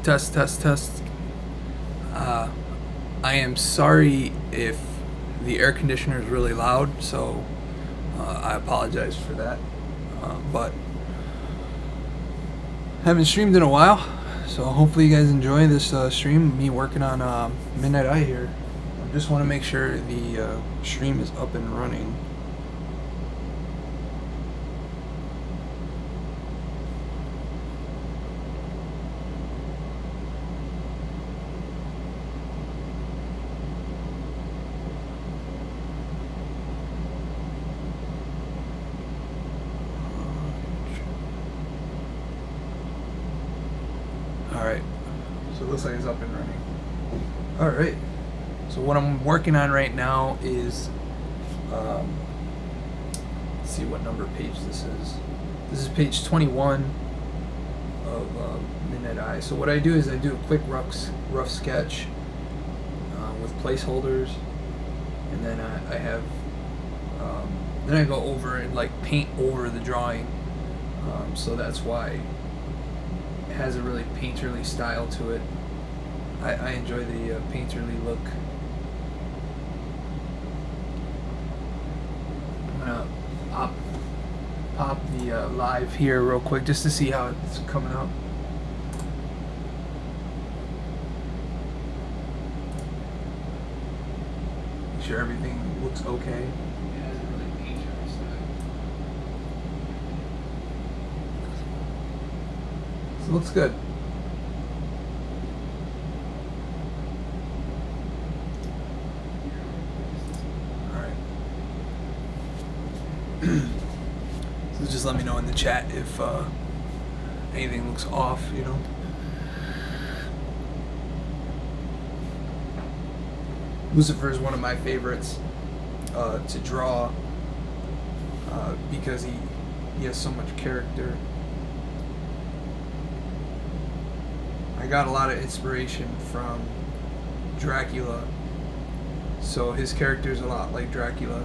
Test, test, test. I am sorry if the air conditioner is really loud, so I apologize for that. But haven't streamed in a while, so hopefully you guys enjoy this stream. Me working on Midnight Eye here. I just want to make sure the stream is up and running. Alright, so it looks like it's up and running. Alright, so what I'm working on right now is, let's see what number page this is. This is page 21 of Midnight Eye. So what I do is I do a quick rough sketch with placeholders, and then I have, then I go over and like paint over the drawing, so that's why has a really painterly style to it. I enjoy the painterly look. I'm gonna pop the live here real quick just to see how it's coming up. Make sure everything looks okay. It has a really painterly style. So it looks good. Alright. So just let me know in the chat if anything looks off, you know. Lucifer is one of my favorites to draw because he has so much character. I got a lot of inspiration from Dracula, so his character is a lot like Dracula,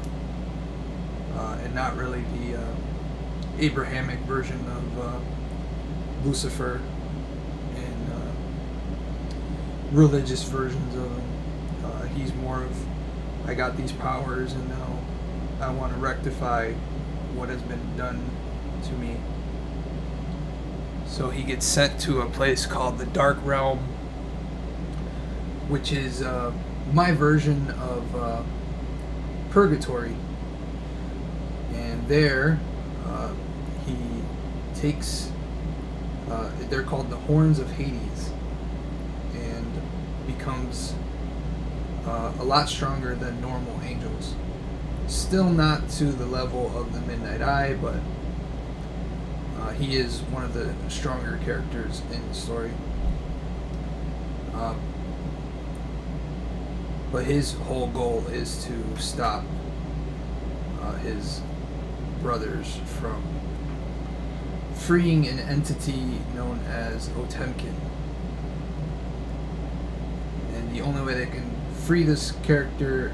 and not really the Abrahamic version of Lucifer and religious versions of him. He's more of, I got these powers and now I want to rectify what has been done to me. So he gets sent to a place called the Dark Realm, which is my version of Purgatory. And there he takes, they're called the Horns of Hades, and becomes a lot stronger than normal angels. Still not to the level of the Midnight Eye, but he is one of the stronger characters in the story. But his whole goal is to stop his brothers from freeing an entity known as Otemkin. And the only way they can free this character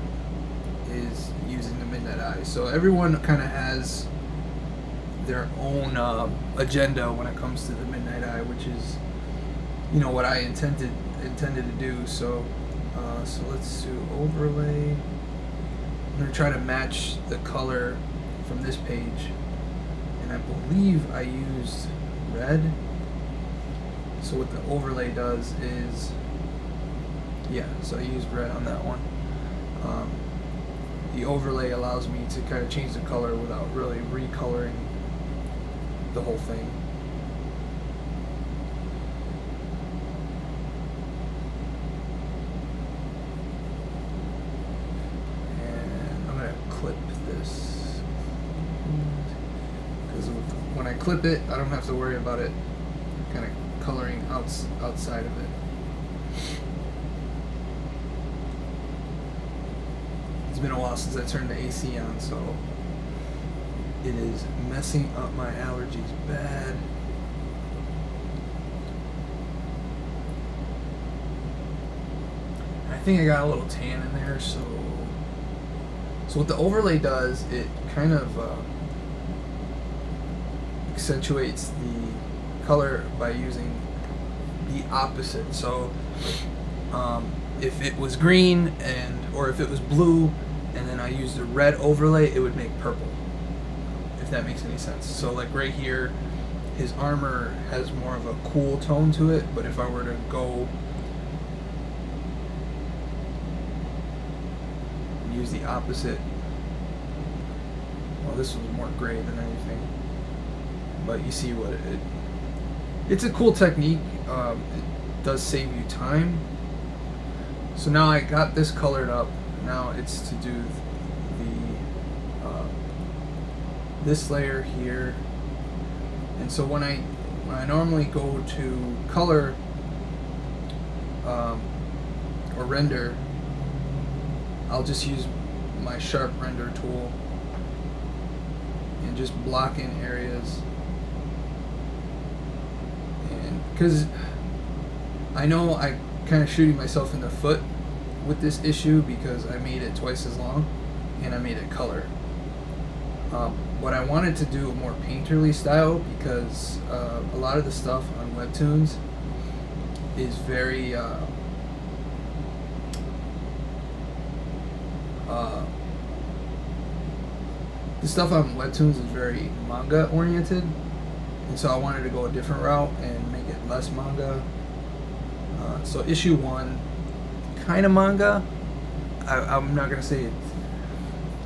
is using the Midnight Eye. So everyone kind of has their own agenda when it comes to the Midnight Eye, which is, you know, what I intended to do. So so let's do overlay. I'm gonna try to match the color from this page, and I believe I used red. So what the overlay does is, yeah, so I used red on that one. The overlay allows me to kind of change the color without really recoloring the whole thing. And I'm going to clip this, because when I clip it, I don't have to worry about it kind of coloring outside of it. It's been a while since I turned the AC on, so it is messing up my allergies bad. I think I got a little tan in there, so what the overlay does, it kind of accentuates the color by using the opposite. So if it was green or if it was blue and then I used a red overlay, it would make purple, if that makes any sense. So like right here, his armor has more of a cool tone to it, but if I were to go and use the opposite, well, this was more gray than anything, but you see what it's a cool technique. It does save you time. So now I got this colored up. Now it's to do this layer here. And so when I normally go to color or render, I'll just use my sharp render tool and just block in areas. And because I know I kind of shooting myself in the foot with this issue because I made it twice as long and I made it color. What I wanted to do a more painterly style, because a lot of the stuff on Webtoons is very the stuff on Webtoons is very manga oriented, and so I wanted to go a different route and make it less manga. So issue 1, kind of manga. I'm not gonna say it's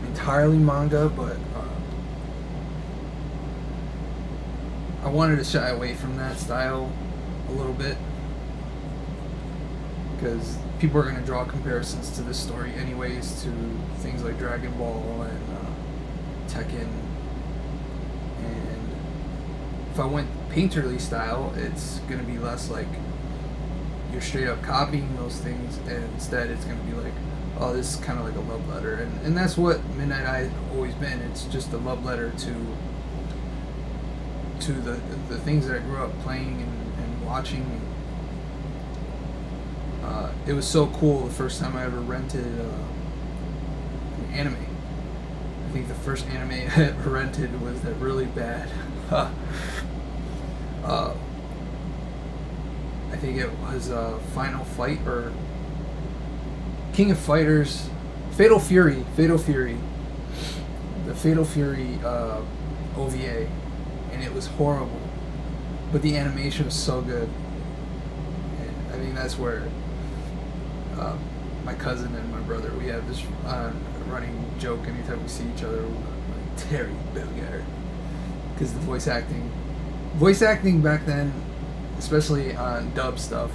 entirely manga, but I wanted to shy away from that style a little bit because people are going to draw comparisons to this story anyways to things like Dragon Ball and Tekken. And if I went painterly style, it's going to be less like you're straight up copying those things, and instead it's going to be like, oh, this is kind of like a love letter. And that's what Midnight Eye has always been. It's just a love letter to the things that I grew up playing and watching. It was so cool the first time I ever rented an anime. I think the first anime I ever rented was that really bad. I think it was Final Fight or King of Fighters, Fatal Fury. The Fatal Fury OVA. And it was horrible, but the animation was so good. And I think that's where my cousin and my brother, we have this running joke anytime we see each other, we're like, Terry Bellgaard, because the voice acting back then, especially on dub stuff,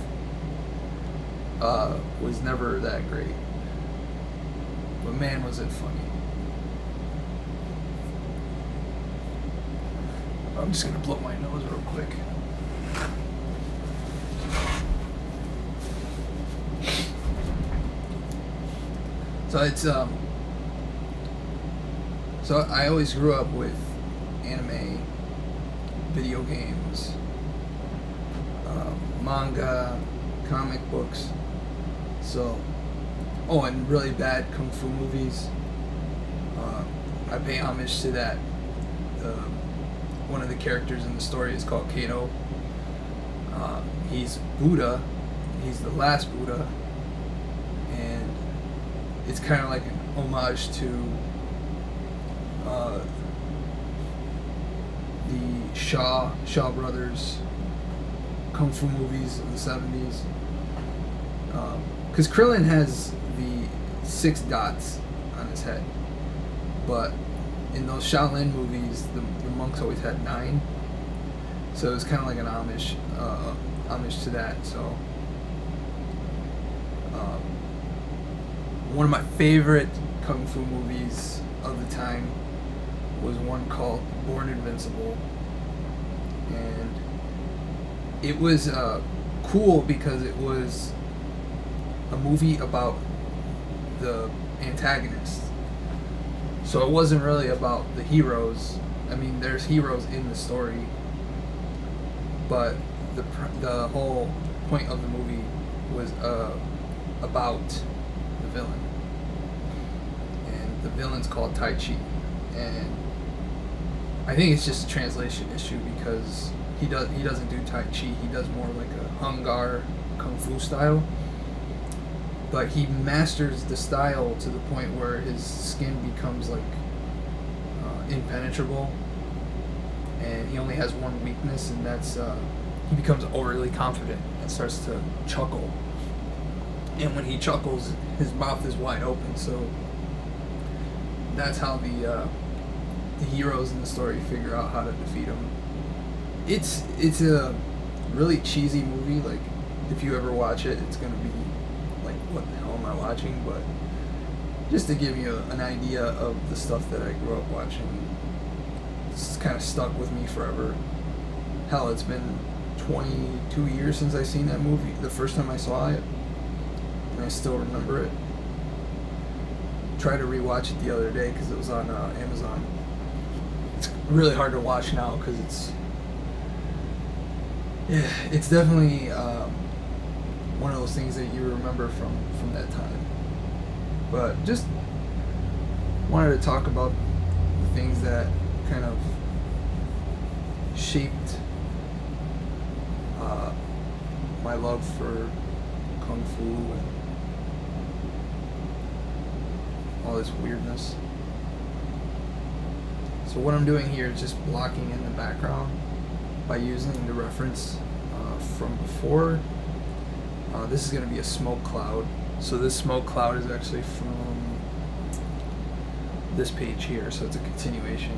was never that great, but man was it funny. I'm just gonna blow my nose real quick. So it's so I always grew up with anime, video games, manga, comic books. So, and really bad kung fu movies. I pay homage to that. One of the characters in the story is called Kato. He's Buddha. He's the last Buddha. And it's kind of like an homage to the Shaw Brothers kung fu movies of the 70s. Because Krillin has the 6 dots on his head. But in those Shaolin movies, the monks always had 9, so it was kind of like an homage to that. So, one of my favorite kung fu movies of the time was one called Born Invincible, and it was cool because it was a movie about the antagonist. So it wasn't really about the heroes. I mean, there's heroes in the story, but the whole point of the movie was about the villain. And the villain's called Tai Chi. And I think it's just a translation issue because he doesn't do Tai Chi. He does more like a Hung Gar Kung Fu style. But he masters the style to the point where his skin becomes like impenetrable, and he only has one weakness, and that's he becomes overly confident and starts to chuckle. And when he chuckles, his mouth is wide open. So that's how the heroes in the story figure out how to defeat him. It's a really cheesy movie. Like, if you ever watch it, it's gonna be like, what the hell am I watching? But just to give you an idea of the stuff that I grew up watching, it's kind of stuck with me forever. Hell, it's been 22 years since I seen that movie. The first time I saw it, and I still remember it. Tried to rewatch it the other day because it was on Amazon. It's really hard to watch now because it's definitely one of those things that you remember from that time. But just wanted to talk about the things that kind of shaped my love for Kung Fu and all this weirdness. So what I'm doing here is just blocking in the background by using the reference from before. This is going to be a smoke cloud. So this smoke cloud is actually from this page here, so it's a continuation.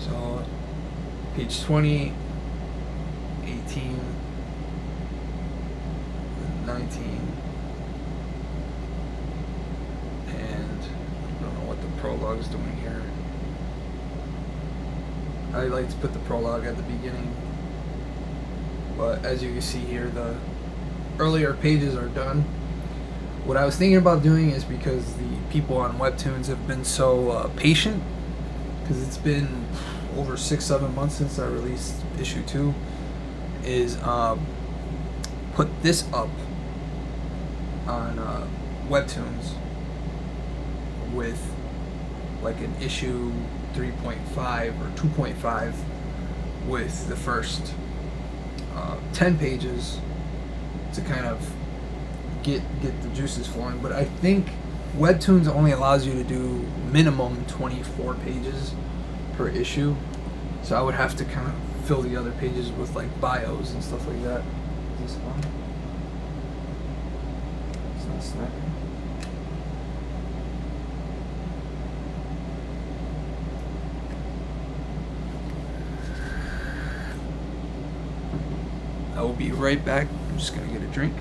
So page 20, 18, 19, and I don't know what the prologue is doing here. I like to put the prologue at the beginning, but as you can see here, the earlier pages are done. What I was thinking about doing is, because the people on Webtoons have been so patient, because it's been over 6-7 months since I released issue 2, is put this up on Webtoons with like an issue 3.5 or 2.5 with the first 10 pages to kind of get the juices flowing. But I think Webtoons only allows you to do minimum 24 pages per issue, so I would have to kind of fill the other pages with like bios and stuff like that. Is this on? It's not snapping. I will be right back. I'm just gonna get a drink.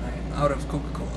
I am out of Coca-Cola.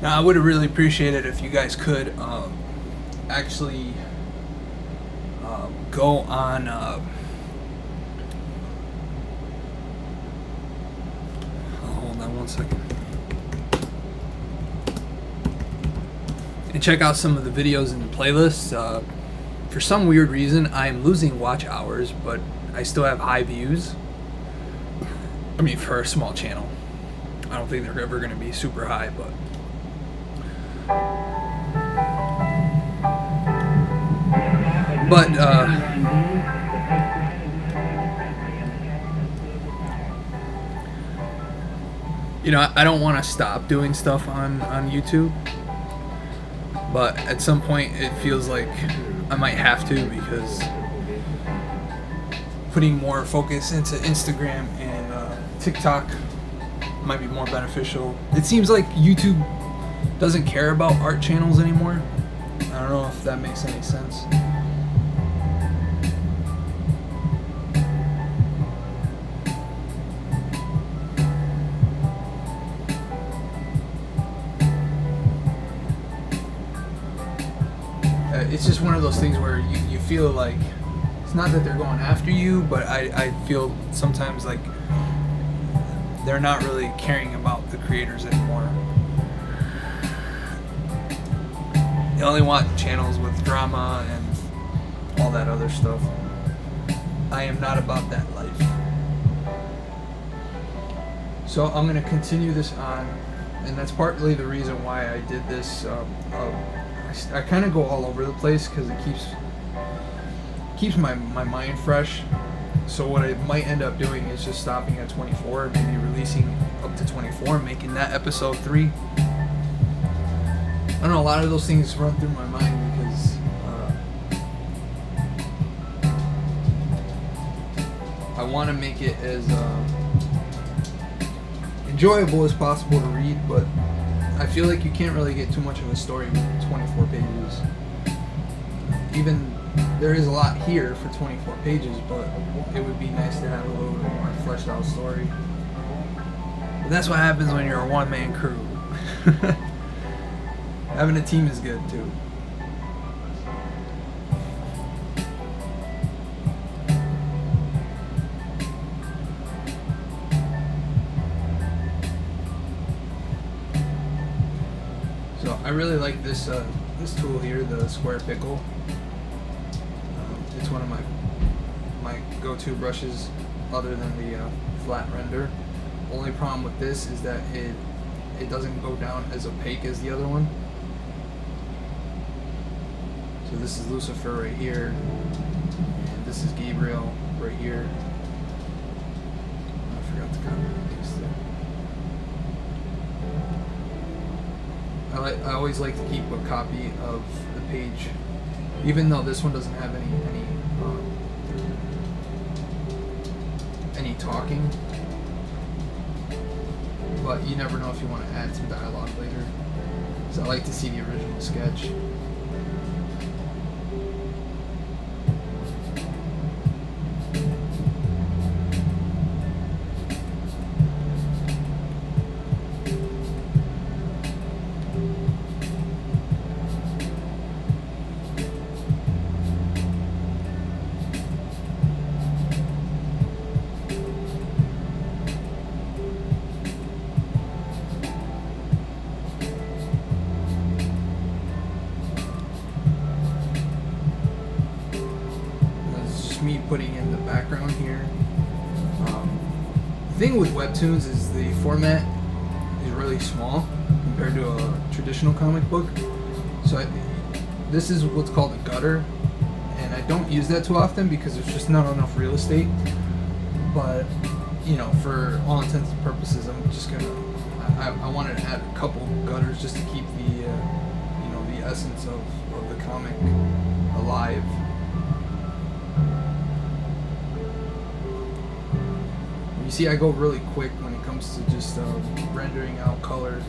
Now, I would have really appreciated if you guys could actually go on hold on one second, and check out some of the videos in the playlist. For some weird reason, I'm losing watch hours, but I still have high views. I mean, for a small channel, I don't think they're ever going to be super high, but you know, I don't want to stop doing stuff on YouTube, but at some point it feels like I might have to, because putting more focus into Instagram and TikTok might be more beneficial. It seems like YouTube doesn't care about art channels anymore. I don't know if that makes any sense. It's just one of those things where you feel like, it's not that they're going after you, but I feel sometimes like they're not really caring about the creators anymore. They only want channels with drama and all that other stuff. I am not about that life. So I'm going to continue this on, and that's partly the reason why I did this. I kind of go all over the place because it keeps my mind fresh. So what I might end up doing is just stopping at 24, maybe releasing up to 24, making that episode 3. I don't know, a lot of those things run through my mind because I want to make it as enjoyable as possible to read, but I feel like you can't really get too much of a story with 24 pages. Even there is a lot here for 24 pages, but it would be nice to have a little bit more fleshed out story. But that's what happens when you're a one-man crew. Having a team is good too. So I really like this tool here, the Square Pickle. It's one of my go-to brushes, other than the flat render. Only problem with this is that it doesn't go down as opaque as the other one. So this is Lucifer right here, and this is Gabriel right here. I forgot to copy and paste it. I always like to keep a copy of the page, even though this one doesn't have any talking. But you never know if you want to add some dialogue later. So I like to see the original sketch. Me putting in the background here. The thing with webtoons is the format is really small compared to a traditional comic book. So this is what's called a gutter, and I don't use that too often because there's just not enough real estate. But you know, for all intents and purposes, I'm just gonna. I wanted to add a couple gutters just to keep the the essence of the comic alive. You see, I go really quick when it comes to just rendering out color.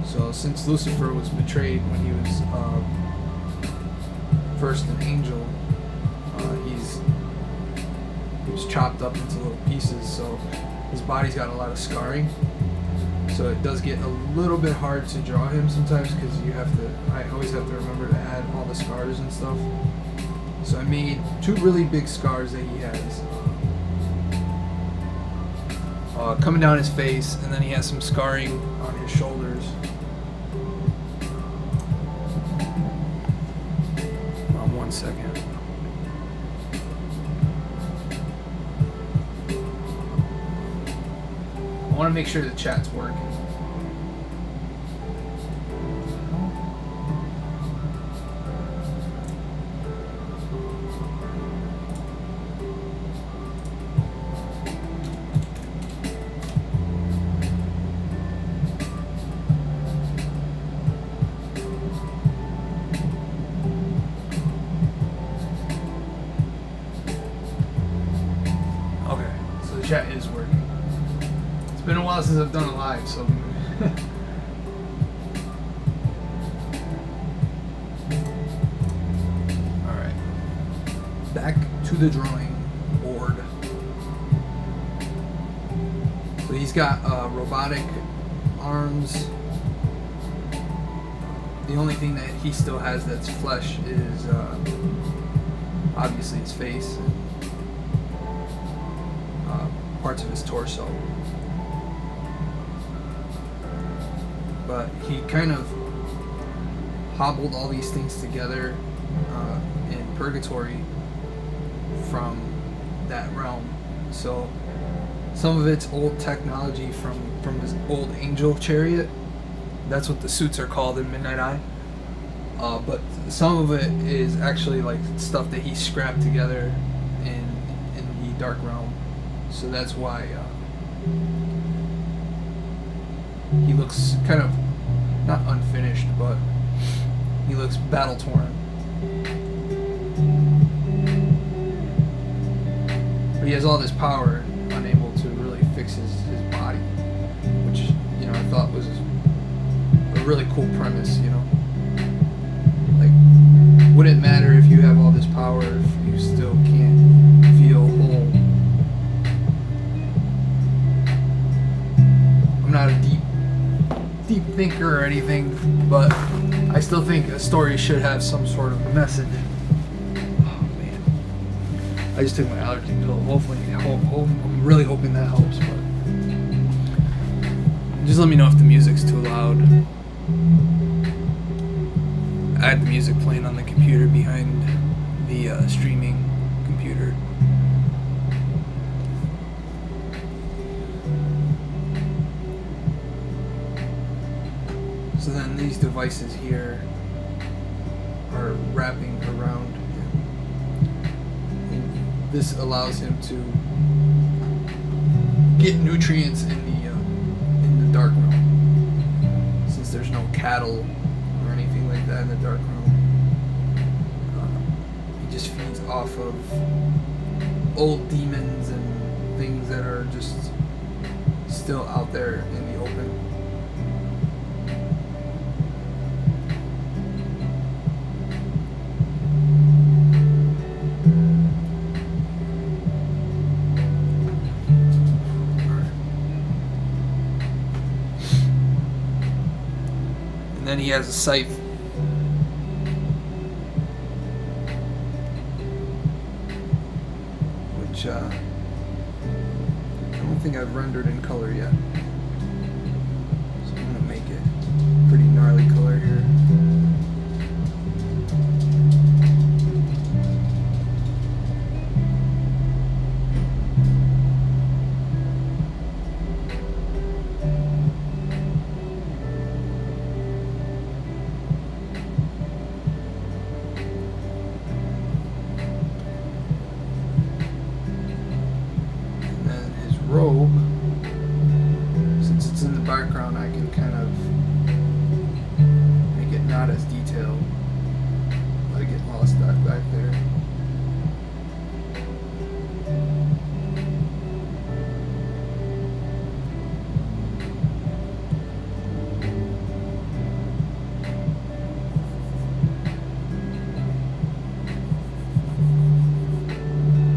So since Lucifer was betrayed when he was first an angel, he was chopped up into little pieces, so his body's got a lot of scarring. So it does get a little bit hard to draw him sometimes because I always have to remember to add all the scars and stuff. So I made 2 really big scars that he has coming down his face, and then he has some scarring on his shoulders. 1 second. I want to make sure the chat's working. Chat is working. It's been a while since I've done a live, so alright. Back to the drawing board. So he's got robotic arms. The only thing that he still has that's flesh is obviously his face. Parts of his torso, but he kind of hobbled all these things together in purgatory from that realm. So some of it's old technology from his old angel chariot. That's what the suits are called in Midnight Eye. But some of it is actually like stuff that he scrapped together in the Dark Realm. So that's why he looks kind of not unfinished, but he looks battle torn. But he has all this power, unable to really fix his body, which, you know, I thought was a really cool premise. You know, like, wouldn't matter if you have all this power if you still can't feel whole. I'm not a deep thinker or anything, but I still think a story should have some sort of message. Oh man, I just took my allergy pill. Hopefully, I'm really hoping that helps. But just let me know if the music's too loud. I had the music playing on the computer behind the streaming computer. So then these devices here are wrapping around him. And this allows him to get nutrients in the Dark Realm. Since there's no cattle or anything like that in the Dark Realm, he just feeds off of old demons and things that are just still out there in the open. Then he has a scythe. Which I don't think I've rendered in color yet. So I'm gonna make it pretty gnarly color here. Robe, since it's in the background, I can kind of make it not as detailed. Let it get lost back there.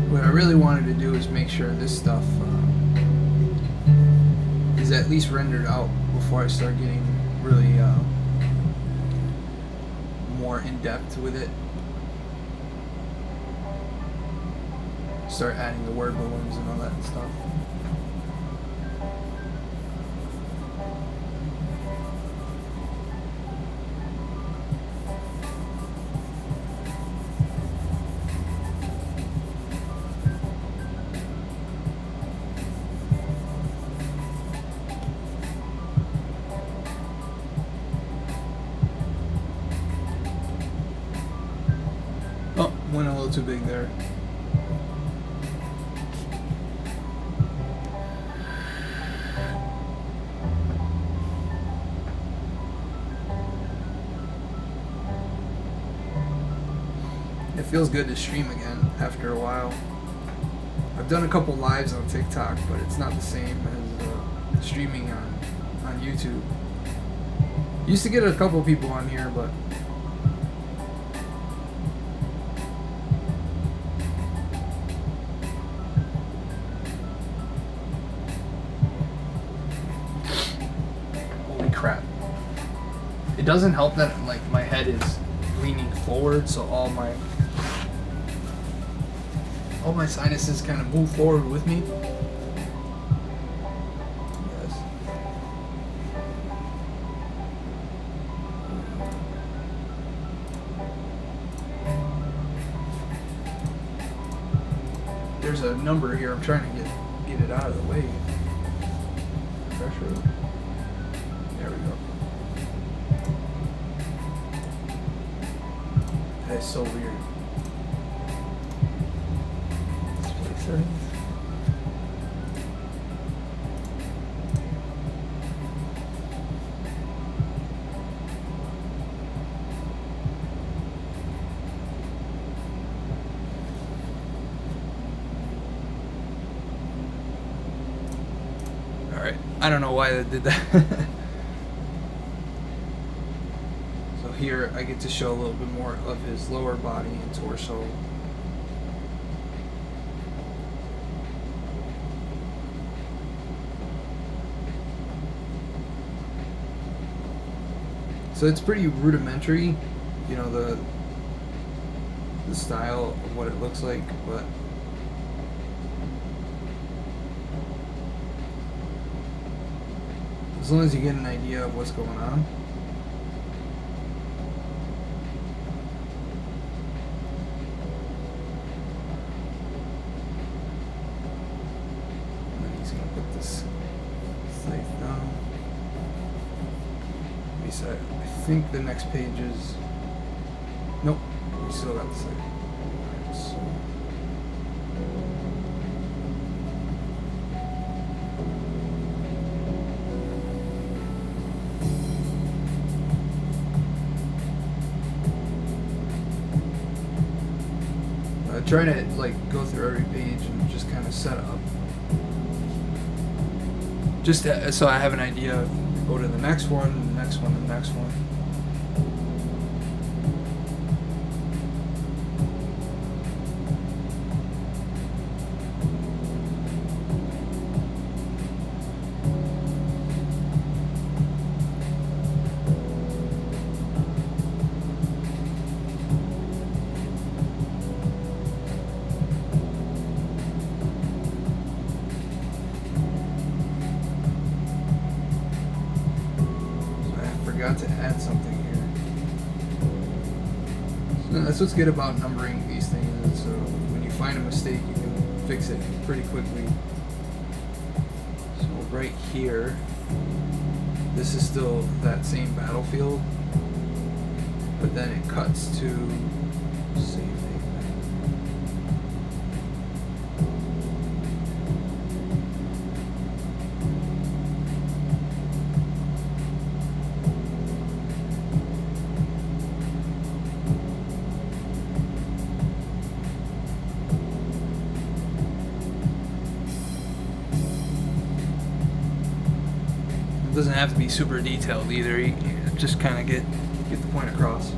What I really wanted to do is make sure this stuff is at least rendered out before I start getting really more in depth with it. Start adding the word balloons and all that stuff. little too big there. It feels good to stream again after a while. I've done a couple lives on TikTok, but it's not the same as streaming on YouTube. Used to get a couple people on here, but holy crap. It doesn't help that like my head is leaning forward, so all my sinuses kind of move forward with me. Yes. There's a number here. I'm trying to get it out of the way. Pressure. There we go. That is so weird. Settings. All right, I don't know why that did that. So here I get to show a little bit more of his lower body and torso. So it's pretty rudimentary, you know, the style of what it looks like, but as long as you get an idea of what's going on. And then he's gonna put this scythe down. I think the next page is... Nope, we still got the site. Alright, so... I try to like go through every page and just kind of set up. Just so I have an idea. Go to the next one, the next one, the next one. To add something here. So that's what's good about numbering these things. So when you find a mistake, you can fix it pretty quickly. So right here, this is still that same battlefield, but then it cuts to save. It doesn't have to be super detailed either. You just kind of get the point across.